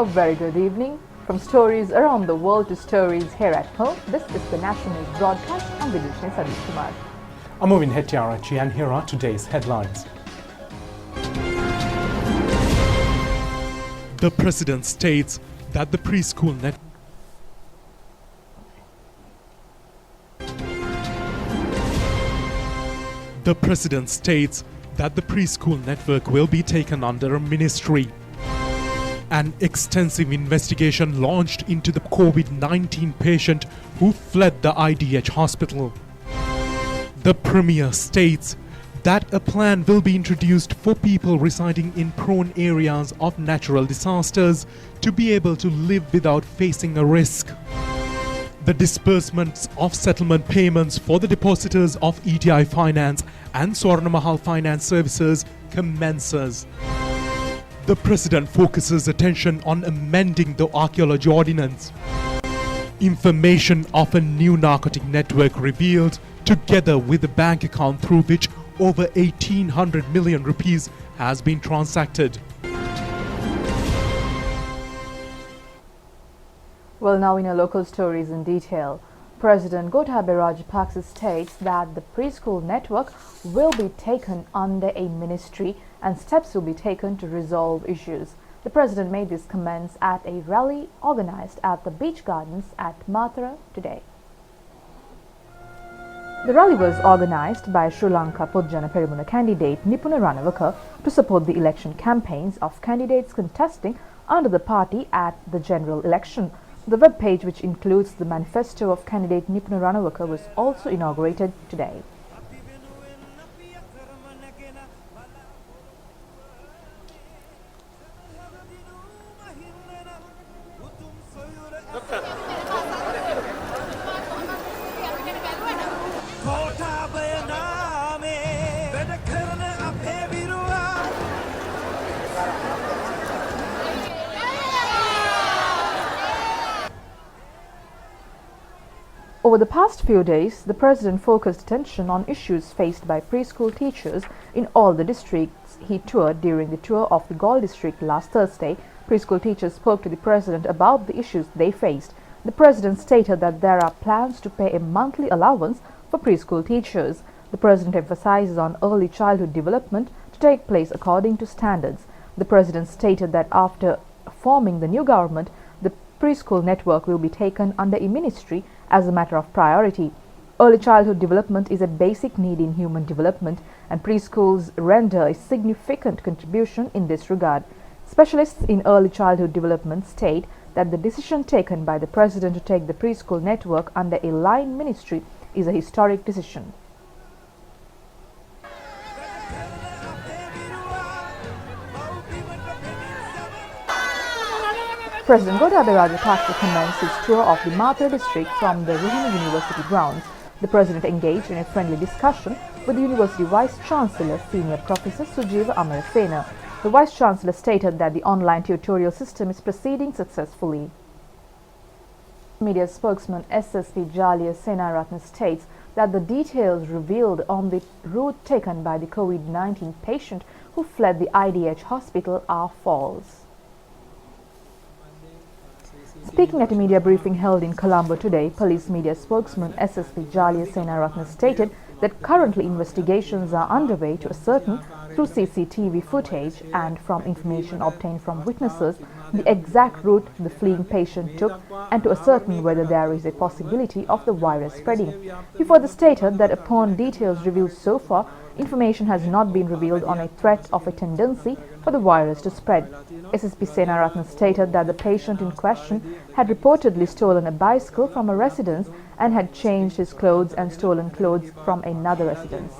A very good evening. From stories around the world to stories here at home, this is the National News Broadcast. I'm Vidishni Sadish Kumar. I'm Movin Hettiarachi and here are today's headlines. The President states that the preschool net The President states that the preschool network will be taken under a ministry. An extensive investigation launched into the COVID-19 patient who fled the IDH hospital. The Premier states that a plan will be introduced for people residing in prone areas of natural disasters to be able to live without facing a risk. The disbursements of settlement payments for the depositors of EDI Finance and Swarna Mahal Finance Services commences. The President focuses attention on amending the archaeology ordinance. Information of a new narcotic network revealed, together with the bank account through which over 1,800 million rupees has been transacted. Well, now in our local stories in detail. President Gotabaya Rajapaksa states that the preschool network will be taken under a ministry and steps will be taken to resolve issues. The President made these comments at a rally organized at the beach gardens at Mathura today. The rally was organized by Sri Lanka Podjana Peramuna candidate Nipuna Ranawaka to support the election campaigns of candidates contesting under the party at the general election. The web page, which includes the manifesto of candidate Nipuna Ranawaka, was also inaugurated today. Over the past few days, the President focused attention on issues faced by preschool teachers in all the districts he toured during the tour of the Galle district last Thursday. Preschool teachers spoke to the President about the issues they faced. The President stated that there are plans to pay a monthly allowance for preschool teachers. The President emphasizes on early childhood development to take place according to standards. The President stated that after forming the new government, the preschool network will be taken under a ministry as a matter of priority. Early childhood development is a basic need in human development, and preschools render a significant contribution in this regard. Specialists in early childhood development state that the decision taken by the President to take the preschool network under a line ministry is a historic decision. President Gotabaya Rajapaksa commenced his tour of the Mathura district from the Rupavahini University grounds. The President engaged in a friendly discussion with the University Vice-Chancellor, Senior Professor Sujeeva Amarasena. The Vice-Chancellor stated that the online tutorial system is proceeding successfully. Media spokesman SSP Jalia Senaratne states that the details revealed on the route taken by the COVID-19 patient who fled the IDH hospital are false. Speaking at a media briefing held in Colombo today, police media spokesman SSP Jalia Senaratne stated that currently investigations are underway to ascertain through CCTV footage and from information obtained from witnesses the exact route the fleeing patient took and to ascertain whether there is a possibility of the virus spreading. He further stated that upon details revealed so far, information has not been revealed on a threat of a tendency for the virus to spread. SSP Senaratne stated that the patient in question had reportedly stolen a bicycle from a residence and had changed his clothes and stolen clothes from another residence.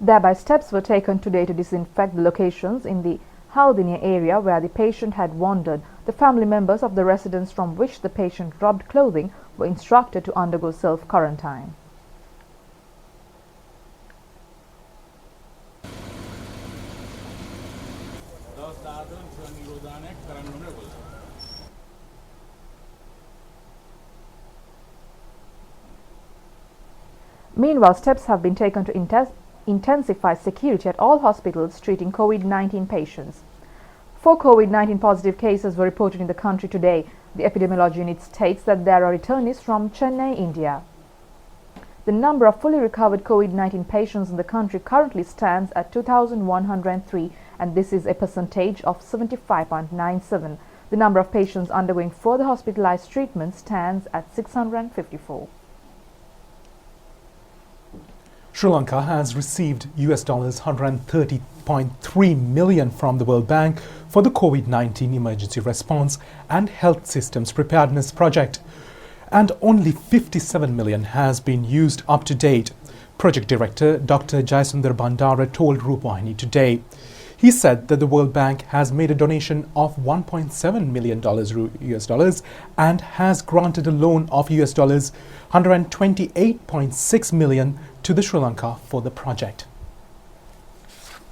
Thereby, steps were taken today to disinfect the locations in the Haldinia area where the patient had wandered. The family members of the residence from which the patient robbed clothing were instructed to undergo self-quarantine. Meanwhile, steps have been taken to intensify security at all hospitals treating COVID-19 patients. 4 COVID-19 positive cases were reported in the country today. The epidemiology unit states that there are returnees from Chennai, India. The number of fully recovered COVID-19 patients in the country currently stands at 2,103, and this is a percentage of 75.97. The number of patients undergoing further hospitalized treatment stands at 654. Sri Lanka has received US dollars 130.3 million from the World Bank for the COVID-19 emergency response and health systems preparedness project, and only 57 million has been used up to date. Project Director Dr. Jayasundar Bandara told Rupavahini today. He said that the World Bank has made a donation of $1.7 million US dollars and has granted a loan of US dollars 128.6 million to the Sri Lanka for the project.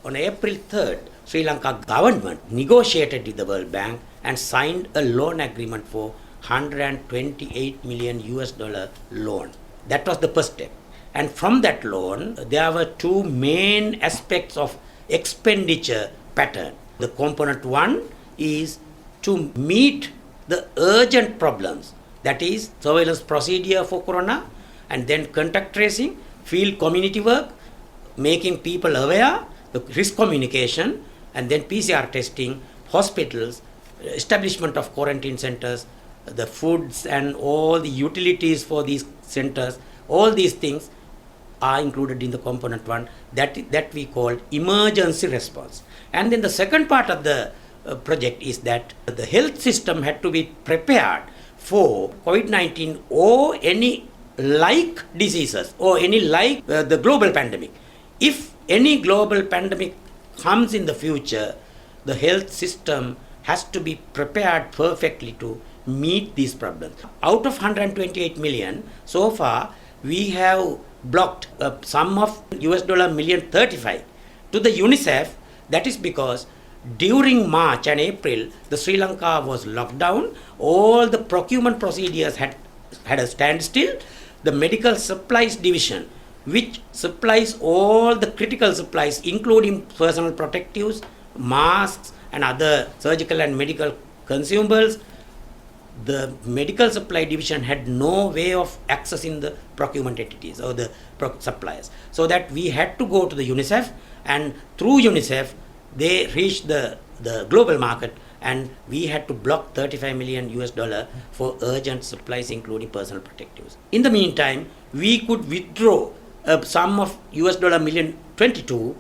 On April 3rd, Sri Lanka government negotiated with the World Bank and signed a loan agreement for 128 million US dollar loan. That was the first step. And from that loan, there were two main aspects of expenditure pattern. The component one is to meet the urgent problems, that is surveillance procedure for corona, and then contact tracing, field community work, making people aware, the risk communication, and then PCR testing, hospitals, establishment of quarantine centers, the foods and all the utilities for these centers. All these things are included in the component one that we call emergency response. And then the second part of the project is that the health system had to be prepared for COVID-19 or any like diseases or any like the global pandemic. If any global pandemic comes in the future, the health system has to be prepared perfectly to meet these problems. Out of 128 million, so far we have blocked a sum of US dollar million 35 to the UNICEF. That is because during March and April, the Sri Lanka was locked down. All the procurement procedures had a standstill. The medical supplies division, which supplies all the critical supplies, including personal protectives, masks, and other surgical and medical consumables, the medical supply division had no way of accessing the procurement entities or the suppliers. So that we had to go to the UNICEF, and through UNICEF, they reached the global market, and we had to block 35 million US dollar for urgent supplies, including personal protectives. In the meantime, we could withdraw a sum of US dollar million 22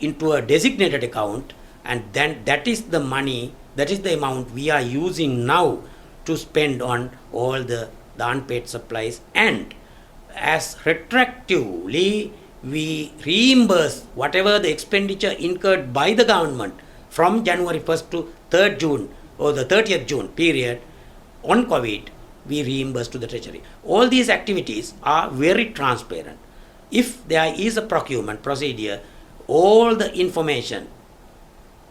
into a designated account, and then that is the money, that is the amount we are using now to spend on all the unpaid supplies, and as retroactively we reimburse whatever the expenditure incurred by the government from January 1st to 3rd June or the 30th June period on COVID, we reimburse to the Treasury. All these activities are very transparent. If there is a procurement procedure, all the information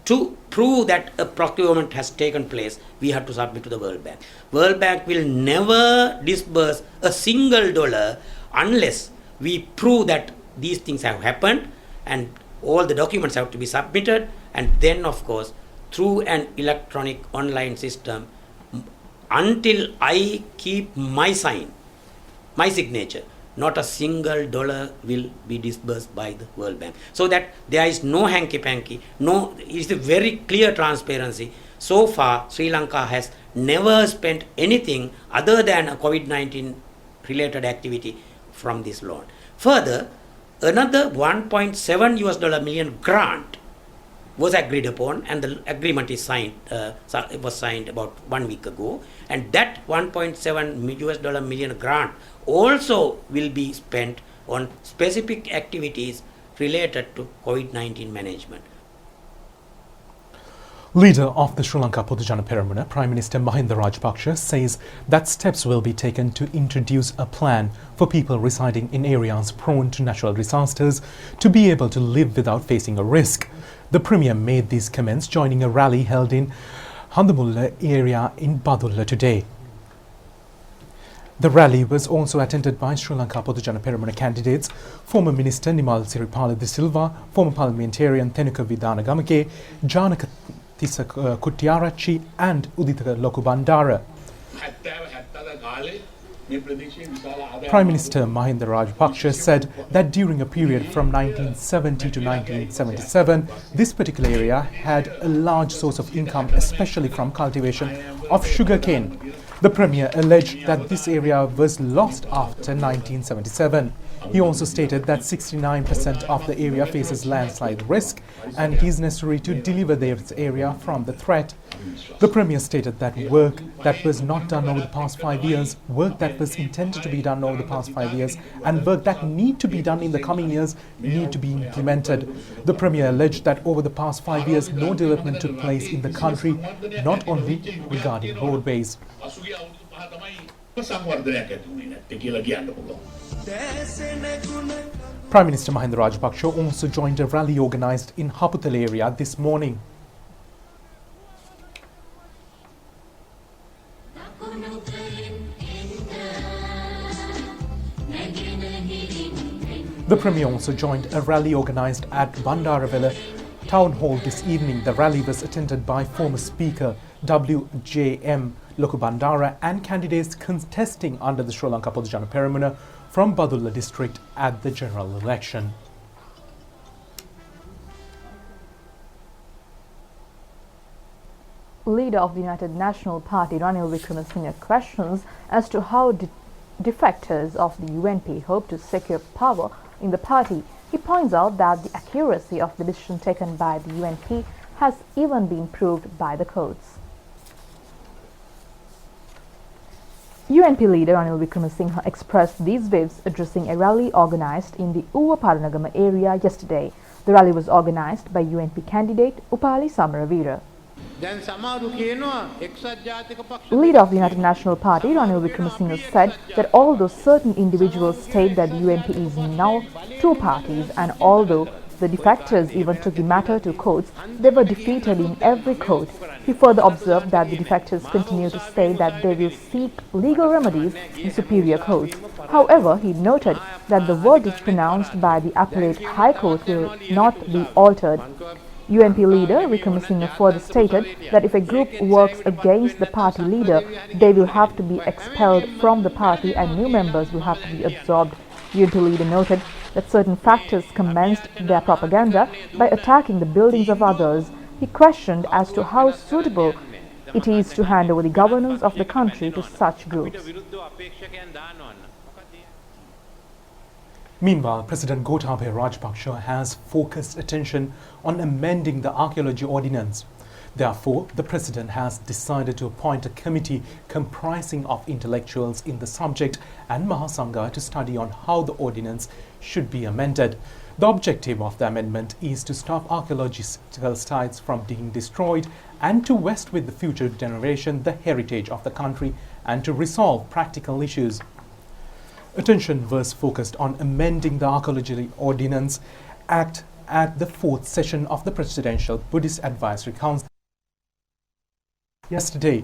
to prove that a procurement has taken place, we have to submit to the World Bank. World Bank will never disburse a single dollar unless we prove that these things have happened, and all the documents have to be submitted, and then of course through an electronic online system, until I keep my signature, not a single dollar will be disbursed by the World Bank. So that there is no hanky-panky, it's a very clear transparency. So far, Sri Lanka has never spent anything other than a COVID-19 related activity from this loan. Further, another 1.7 US dollar million grant was agreed upon, and the agreement is signed. It was signed about 1 week ago, and that 1.7 US dollar million grant also will be spent on specific activities related to COVID-19 management. Leader of the Sri Lanka Potujana Peramuna, Prime Minister Mahinda Rajapaksa, says that steps will be taken to introduce a plan for people residing in areas prone to natural disasters to be able to live without facing a risk. The Premier made these comments joining a rally held in Handamulla area in Badulla today. The rally was also attended by Sri Lanka Podujana Peramuna candidates, former Minister Nimal Siripala de Silva, former parliamentarian Tenuka Vidanagamake, Janaka Tissa Kuttiarachchi and Udita Lokubandara. Prime Minister Mahinda Rajapaksa said that during a period from 1970 to 1977, this particular area had a large source of income, especially from cultivation of sugarcane. The Premier alleged that this area was lost after 1977. He also stated that 69% of the area faces landslide risk and it is necessary to deliver this area from the threat. The Premier stated that work that was not done over the past 5 years, work that was intended to be done over the past 5 years and work that need to be done in the coming years need to be implemented. The Premier alleged that over the past 5 years no development took place in the country, not only regarding roadways. Prime Minister Mahinda Rajapaksa also joined a rally organised in Haputal area this morning. The Premier also joined a rally organised at Bandaravela Town Hall this evening. The rally was attended by former Speaker W.J.M. Lokubandara and candidates contesting under the Sri Lanka Podujana Peramuna from Badulla district at the general election. Leader of the United National Party Ranil Wickremesinghe questions as to how defectors of the UNP hope to secure power in the party. He points out that the accuracy of the decision taken by the UNP has even been proved by the courts. UNP leader Ranil Wickremesinghe expressed these views addressing a rally organised in the Uwa Paranagama area yesterday. The rally was organised by UNP candidate Upali Samaravira. Leader of the United National Party Ranil Wickremesinghe said that although certain individuals state that the UNP is now two parties and although the defectors even took the matter to courts, they were defeated in every court. He further observed that the defectors continue to say that they will seek legal remedies in superior courts. However, he noted that the verdict pronounced by the Appellate High Court will not be altered. UNP leader Wickremesinghe further stated that if a group works against the party leader, they will have to be expelled from the party and new members will have to be absorbed. UNP leader noted that certain factors commenced their propaganda by attacking the buildings of others. He questioned as to how suitable it is to hand over the governance of the country to such groups. Meanwhile, President Gotabaya Rajapaksa has focused attention on amending the archaeology ordinance. Therefore, the President has decided to appoint a committee comprising of intellectuals in the subject and Mahasangha to study on how the ordinance should be amended. The objective of the amendment is to stop archaeological sites from being destroyed and to vest with the future generation the heritage of the country and to resolve practical issues. Attention was focused on amending the Archaeology Ordinance Act at the 4th session of the Presidential Buddhist Advisory Council yesterday,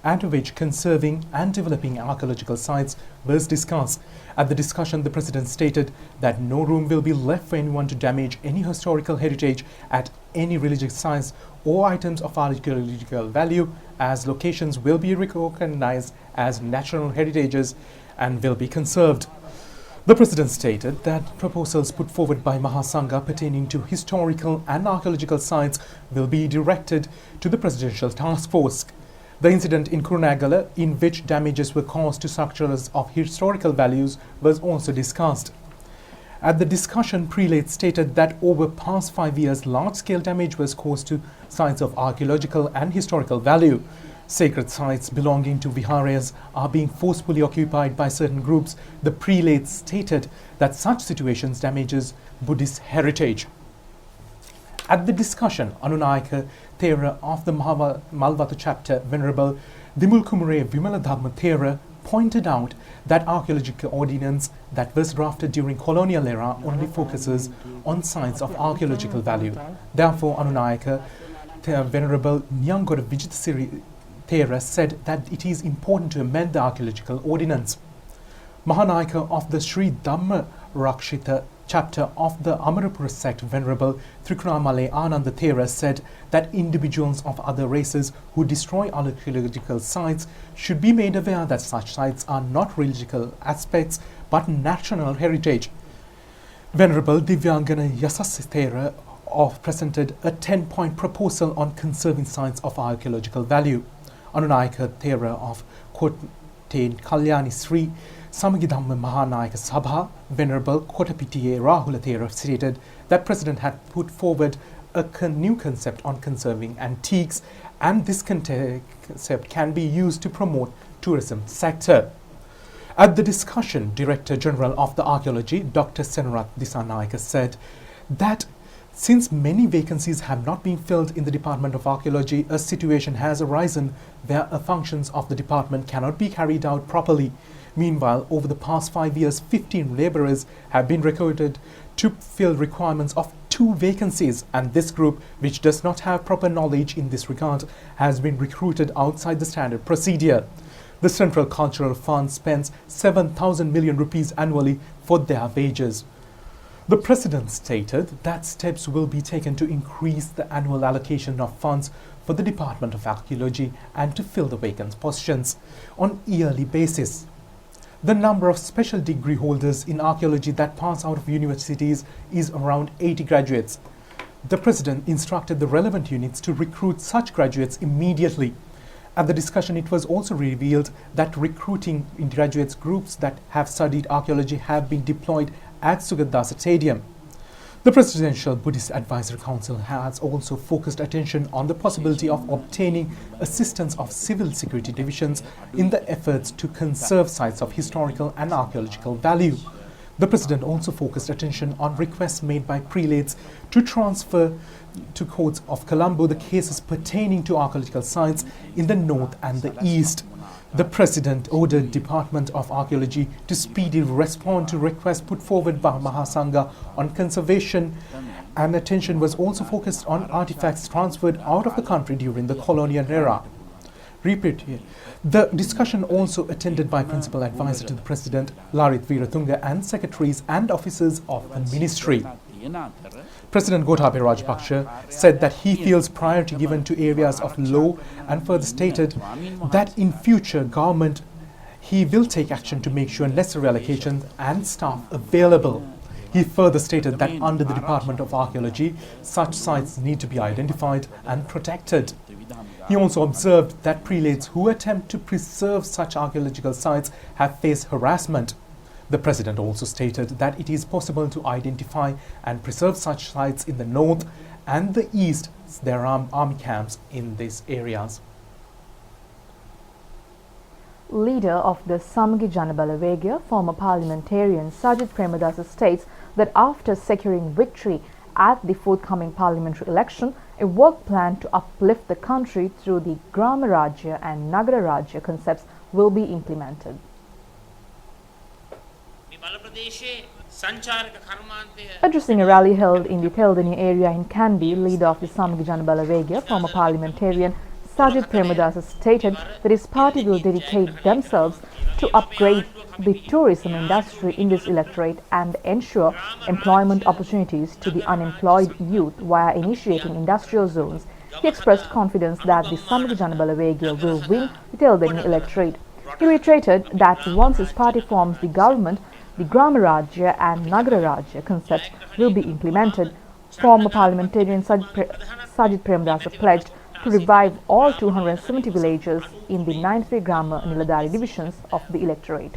at which conserving and developing archaeological sites was discussed. At the discussion, the President stated that no room will be left for anyone to damage any historical heritage at any religious sites or items of archaeological value, as locations will be recognized as natural heritages and will be conserved. The President stated that proposals put forward by Mahasangha pertaining to historical and archaeological sites will be directed to the Presidential Task Force. The incident in Kurunegala, in which damages were caused to structures of historical values, was also discussed. At the discussion, prelates stated that over past 5 years, large-scale damage was caused to sites of archaeological and historical value. Sacred sites belonging to viharas are being forcefully occupied by certain groups. The prelates stated that such situations damages Buddhist heritage. At the discussion, Anunayaka Thera of the Malvatu chapter, Venerable Dimulkumare Vimaladhamma Thera, pointed out that archaeological ordinance that was drafted during colonial era only focuses on sites of archaeological value. Therefore, Anunayaka Venerable Nyanggoda Vijitasiri Thera said that it is important to amend the archaeological ordinance. Mahanayaka of the Sri Dhamma Rakshita chapter of the Amarapura sect, Venerable Trikunamale Ananda Thera, said that individuals of other races who destroy archaeological sites should be made aware that such sites are not religious aspects but national heritage. Venerable Divyangana Yasasi Thera presented a 10-point proposal on conserving sites of archaeological value. Anunayaka Thera of Kotte Kalyani Sri Samagidhamma Mahanayaka Sabha, Venerable Kotapitiye Rahula Thera, stated that President had put forward a new concept on conserving antiques, and this concept can be used to promote tourism sector. At the discussion, Director General of the Archaeology, Dr. Senarath Disanayaka, said that since many vacancies have not been filled in the Department of Archaeology, a situation has arisen where functions of the department cannot be carried out properly. Meanwhile, over the past 5 years, 15 labourers have been recruited to fill requirements of 2 vacancies, and this group, which does not have proper knowledge in this regard, has been recruited outside the standard procedure. The Central Cultural Fund spends 7,000 million rupees annually for their wages. The President stated that steps will be taken to increase the annual allocation of funds for the Department of Archaeology and to fill the vacant positions on yearly basis. The number of special degree holders in archaeology that pass out of universities is around 80 graduates. The President instructed the relevant units to recruit such graduates immediately. At the discussion, it was also revealed that recruiting in graduates groups that have studied archaeology have been deployed at Sugadasa Stadium. The Presidential Buddhist Advisory Council has also focused attention on the possibility of obtaining assistance of civil security divisions in the efforts to conserve sites of historical and archaeological value. The President also focused attention on requests made by prelates to transfer to courts of Colombo the cases pertaining to archaeological sites in the north and the east. The President ordered Department of Archaeology to speedily respond to requests put forward by Mahasangha on conservation, and attention was also focused on artifacts transferred out of the country during the colonial era. Repeat here. The discussion also attended by Principal Advisor to the President, Larit Veeratunga, and secretaries and officers of the ministry. President Gotabaya Rajapaksa said that he feels priority given to areas of law and further stated that in future government he will take action to make sure necessary allocations and staff available. He further stated that under the Department of Archaeology, such sites need to be identified and protected. He also observed that prelates who attempt to preserve such archaeological sites have faced harassment. The President also stated that it is possible to identify and preserve such sites in the north and the east. There are army camps in these areas. Leader of the Samagi Janabala Vegya, former parliamentarian Sajid Premadasa, states that after securing victory at the forthcoming parliamentary election, a work plan to uplift the country through the Grama Rajya and Nagara Rajya concepts will be implemented. Addressing a rally held in the Teldani area in Kandy, leader of the Samagi Janabala Vegya, former parliamentarian Sajid Premadasa, stated that his party will dedicate themselves to upgrade the tourism industry in this electorate and ensure employment opportunities to the unemployed youth via initiating industrial zones. He expressed confidence that the Samagi Janabala Vegya will win the Teldani electorate. He reiterated that once his party forms the government, the Grama Rajya and Nagara Rajya concepts will be implemented. Former parliamentarian Sajid Premadasa pledged to revive all 270 villages in the 93 Grama Niladari divisions of the electorate.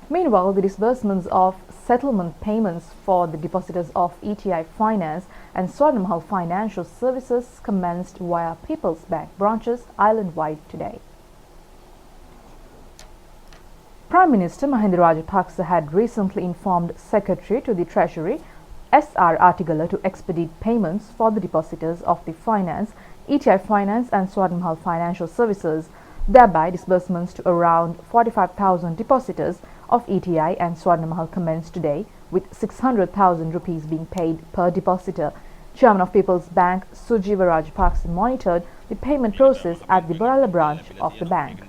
Meanwhile, the disbursements of settlement payments for the depositors of ETI Finance and Swarnamahal Financial Services commenced via People's Bank branches island-wide today. Prime Minister Mahinda Rajapaksa had recently informed Secretary to the Treasury S.R. Artigala to expedite payments for the depositors of the Finance, ETI Finance and Swarnamahal Financial Services, thereby disbursements to around 45,000 depositors of ETI and Swarnamahal commenced today, with 600,000 rupees being paid per depositor. Chairman of People's Bank Sujiva Rajapaksa monitored the payment process at the Barala branch of the bank.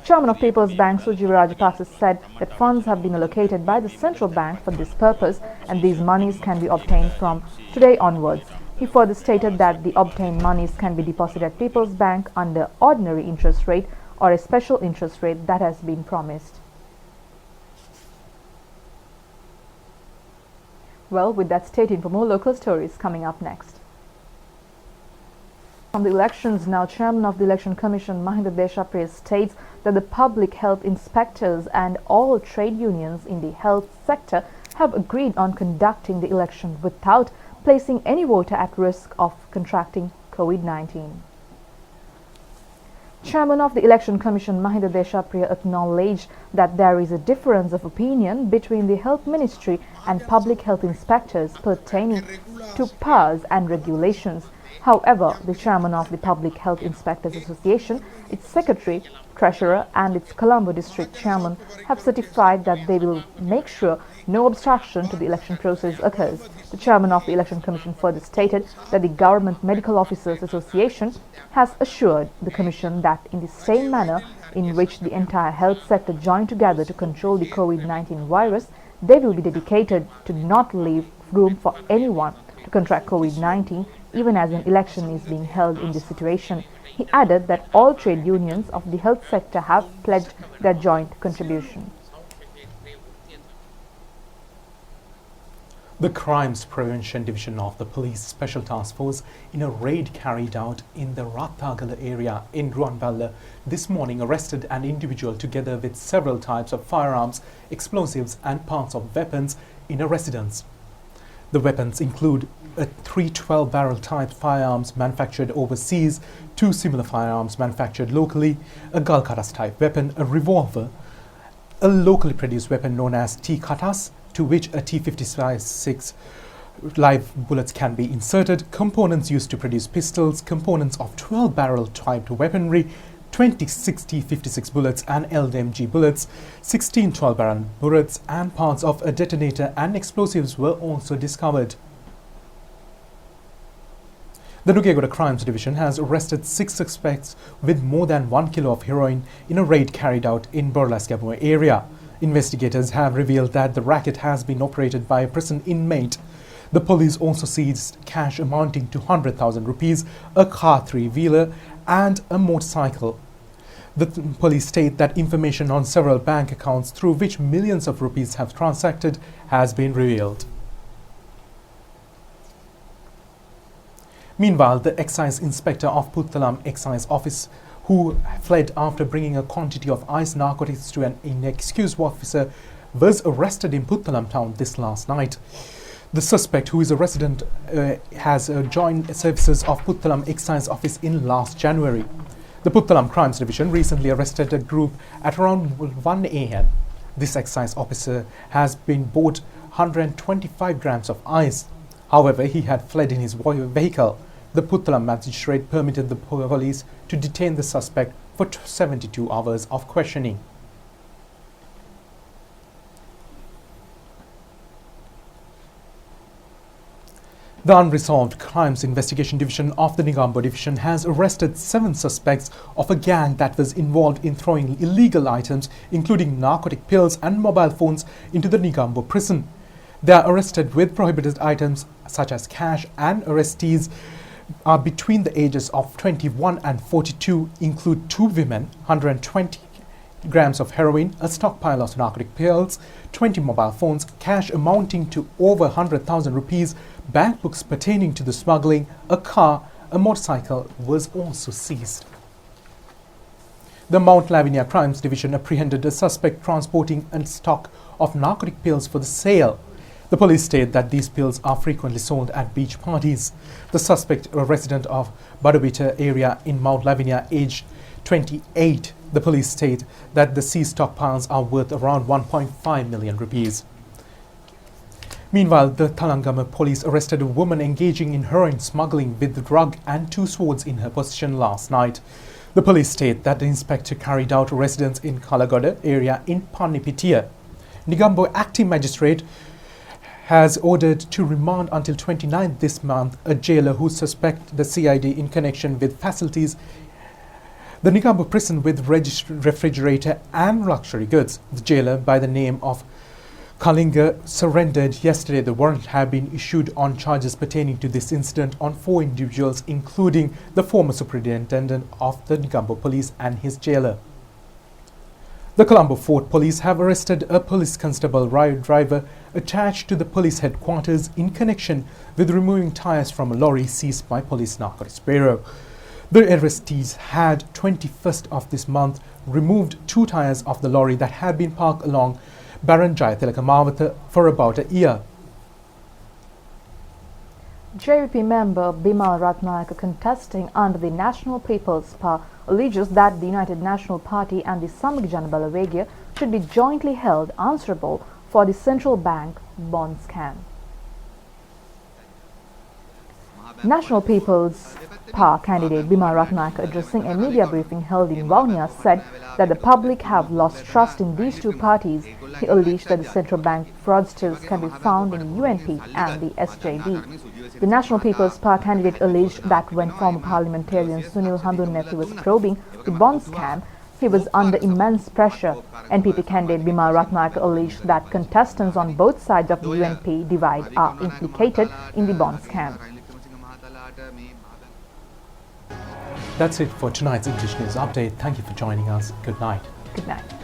Chairman of People's Bank Sujiva Rajapaksa said that funds have been allocated by the central bank for this purpose and these monies can be obtained from today onwards. He further stated that the obtained monies can be deposited at People's Bank under ordinary interest rate or a special interest rate that has been promised. Well, with that, stay tuned for more local stories coming up next. From the elections now, Chairman of the Election Commission Mahinda Deshapriya states that the public health inspectors and all trade unions in the health sector have agreed on conducting the election without placing any voter at risk of contracting COVID-19. Chairman of the Election Commission Mahinda Deshapriya acknowledged that there is a difference of opinion between the Health Ministry and public health inspectors pertaining to powers and regulations. However, the chairman of the Public Health Inspectors Association, its secretary, treasurer and its Colombo district chairman have certified that they will make sure no obstruction to the election process occurs. The chairman of the Election Commission further stated that the Government Medical Officers Association has assured the Commission that in the same manner in which the entire health sector joined together to control the COVID-19 virus, they will be dedicated to not leave room for anyone to contract COVID-19 even as an election is being held in this situation. He added that all trade unions of the health sector have pledged their joint contribution. The Crimes Prevention Division of the Police Special Task Force, in a raid carried out in the Rathagala area in Ruanballa this morning, arrested an individual together with several types of firearms, explosives and parts of weapons in a residence. The weapons include a 312 barrel type firearms manufactured overseas, 2 similar firearms manufactured locally, a Galkatas type weapon, a revolver, a locally produced weapon known as T-Katas, to which a T-56 live bullets can be inserted, components used to produce pistols, components of 12 barrel type weaponry, 26 T-56 bullets and LMG bullets, 16 12 barrel bullets and parts of a detonator and explosives were also discovered. The Nugegoda Crimes Division has arrested 6 suspects with more than 1 kilo of heroin in a raid carried out in Borlasgamoy area. Investigators have revealed that the racket has been operated by a prison inmate. The police also seized cash amounting to 100,000 rupees, a car 3-wheeler and a motorcycle. The police state that information on several bank accounts through which millions of rupees have transacted has been revealed. Meanwhile, the excise inspector of Puttalam Excise Office, who fled after bringing a quantity of ice narcotics to an inexcused officer, was arrested in Puttalam town this last night. The suspect, who is a resident, has joined services of Puttalam Excise Office in last January. The Puttalam Crimes Division recently arrested a group at around 1 a.m. This excise officer has been bought 125 grams of ice. However, he had fled in his vehicle. The Puttalam magistrate permitted the police to detain the suspect for 72 hours of questioning. The Unresolved Crimes Investigation Division of the Negombo Division has arrested 7 suspects of a gang that was involved in throwing illegal items, including narcotic pills and mobile phones, into the Negombo prison. They are arrested with prohibited items such as cash, and arrestees are between the ages of 21 and 42, include 2 women, 120 grams of heroin, a stockpile of narcotic pills, 20 mobile phones, cash amounting to over 100,000 rupees, bank books pertaining to the smuggling, a car, a motorcycle was also seized. The Mount Lavinia Crimes Division apprehended a suspect transporting a stock of narcotic pills for the sale. The police state that these pills are frequently sold at beach parties. The suspect, a resident of Badovita area in Mount Lavinia, aged 28. The police state that the seized stockpiles are worth around 1.5 million rupees. Meanwhile, the Talangama police arrested a woman engaging in heroin smuggling with the drug and 2 swords in her possession last night. The police state that the inspector carried out residence in Kalagoda area in Panipitia. Negombo acting magistrate has ordered to remand until 29th this month a jailer who suspect the CID in connection with facilities the Negombo prison with refrigerator and luxury goods. The jailer, by the name of Kalinga, surrendered yesterday. The warrant had been issued on charges pertaining to this incident on 4 individuals, including the former superintendent of the Negombo police and his jailer. The Colombo Fort Police have arrested a police constable driver attached to the police headquarters in connection with removing tires from a lorry seized by Police Narcotics Bureau. The arrestees had 21st of this month removed 2 tires of the lorry that had been parked along Baranjaya Tilakamawatha for about a year. JVP member Bimal Ratnayaka, contesting under the National People's Party, alleges that the United National Party and the Samik Janabala Vegya should be jointly held answerable for the central bank bond scam. National People's Party candidate Bimal Ratnayaka, addressing a media briefing held in Vaunia, said that the public have lost trust in these two parties. He alleged that the central bank fraudsters can be found in UNP and the SJB. The National People's Party candidate alleged that when former parliamentarian Sunil Handunnethi was probing the bond scam, he was under immense pressure. NPP candidate Bimal Ratnayaka alleged that contestants on both sides of the UNP divide are implicated in the bond scam. That's it for tonight's English News Update. Thank you for joining us. Good night. Good night.